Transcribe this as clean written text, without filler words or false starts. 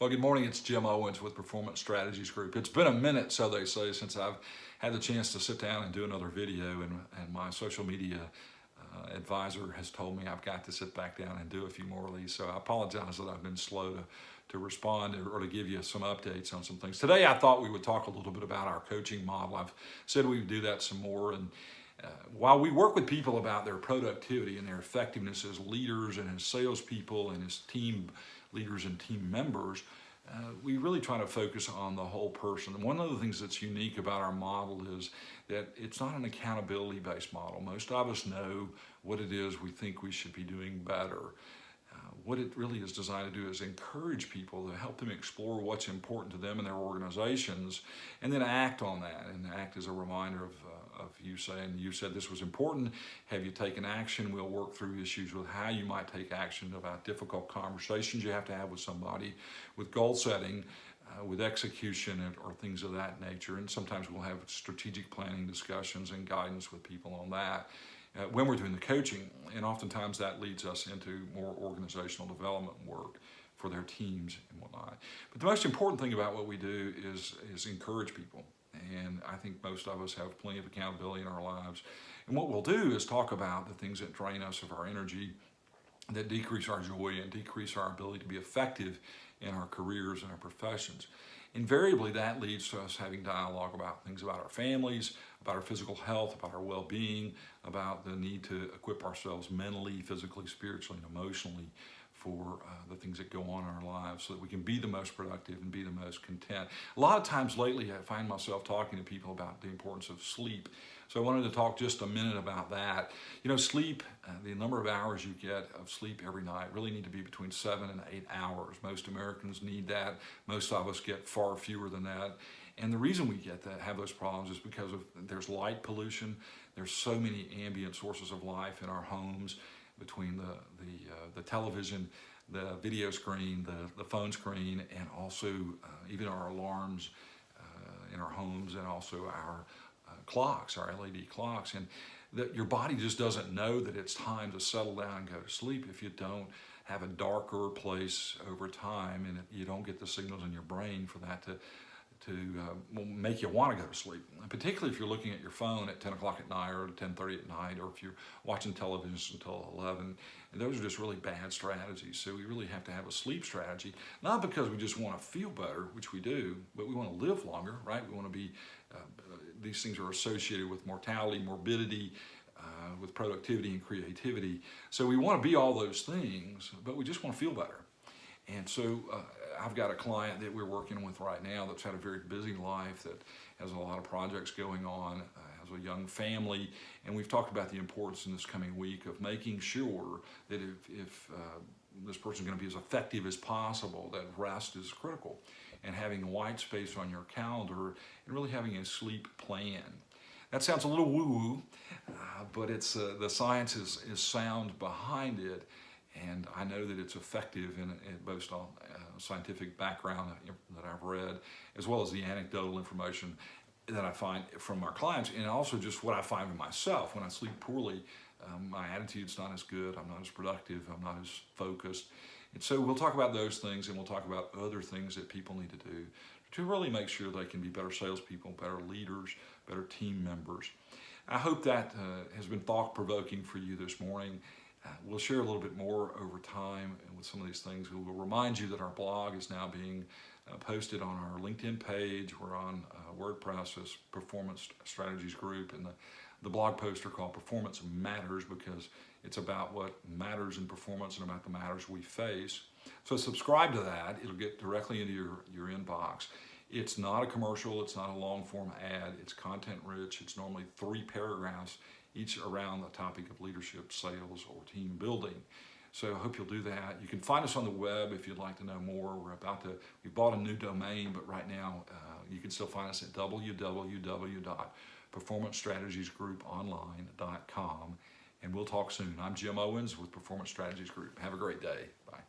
Well, good morning. It's Jim Owens with Performance Strategies Group. It's been a minute, so they say, since I've had the chance to sit down and do another video, and my social media advisor has told me I've got to sit back down and do a few more of these. So I apologize that I've been slow to respond or to give you some updates on some things. Today, I thought we would talk a little bit about our coaching model. I've said we would do that some more. And while we work with people about their productivity and their effectiveness as leaders and as salespeople and as team leaders and team members, we really try to focus on the whole person. And one of the things that's unique about our model is that it's not an accountability-based model. Most of us know what it is we think we should be doing better. What it really is designed to do is encourage people to help them explore what's important to them and their organizations, and then act on that, and act as a reminder of you saying, you said this was important, have you taken action? We'll work through issues with how you might take action about difficult conversations you have to have with somebody, with goal setting, with execution, or things of that nature. And sometimes we'll have strategic planning discussions and guidance with people on that when we're doing the coaching, and oftentimes that leads us into more organizational development work for their teams and whatnot. But the most important thing about what we do is encourage people. And I think most of us have plenty of accountability in our lives. And what we'll do is talk about the things that drain us of our energy, that decrease our joy and decrease our ability to be effective in our careers and our professions. Invariably, that leads to us having dialogue about things about our families, about our physical health, about our well-being, about the need to equip ourselves mentally, physically, spiritually, and emotionally for the things that go on in our lives, so that we can be the most productive and be the most content. A lot of times lately, I find myself talking to people about the importance of sleep. So I wanted to talk just a minute about that. You know, sleep, the number of hours you get of sleep every night really need to be between 7 and 8 hours. Most Americans need that. Most of us get far fewer than that. And the reason we get that, have those problems, is because there's light pollution. There's so many ambient sources of life in our homes, between the television, the video screen, the phone screen, and also even our alarms in our homes, and also our clocks, our LED clocks. And that your body just doesn't know that it's time to settle down and go to sleep if you don't have a darker place over time, and you don't get the signals in your brain for that to make you want to go to sleep. And particularly if you're looking at your phone at 10 o'clock at night or 10:30 at night, or if you're watching television until 11. And those are just really bad strategies. So we really have to have a sleep strategy, not because we just want to feel better, which we do, but we want to live longer, right? We want to be, these things are associated with mortality, morbidity, with productivity and creativity. So we want to be all those things, but we just want to feel better. And so I've got a client that we're working with right now that's had a very busy life, that has a lot of projects going on, has a young family, and we've talked about the importance in this coming week of making sure that if this person's going to be as effective as possible, that rest is critical, and having white space on your calendar, and really having a sleep plan. That sounds a little woo-woo, but it's the science is sound behind it. And I know that it's effective in based on scientific background that I've read, as well as the anecdotal information that I find from our clients, and also just what I find in myself. When I sleep poorly, my attitude's not as good, I'm not as productive, I'm not as focused. And so we'll talk about those things, and we'll talk about other things that people need to do to really make sure they can be better salespeople, better leaders, better team members. I hope that has been thought-provoking for you this morning. We'll share a little bit more over time with some of these things. We will remind you that our blog is now being posted on our LinkedIn page. We're on WordPress as Performance Strategies Group, and the blog posts are called Performance Matters, because it's about what matters in performance and about the matters we face. So subscribe to that. It'll get directly into your inbox. It's not a commercial, it's not a long form ad, it's content rich. It's normally 3 paragraphs, each around the topic of leadership, sales, or team building. So I hope you'll do that. You can find us on the web if you'd like to know more. We bought a new domain, but right now you can still find us at www.performancestrategiesgrouponline.com. And we'll talk soon. I'm Jim Owens with Performance Strategies Group. Have a great day. Bye.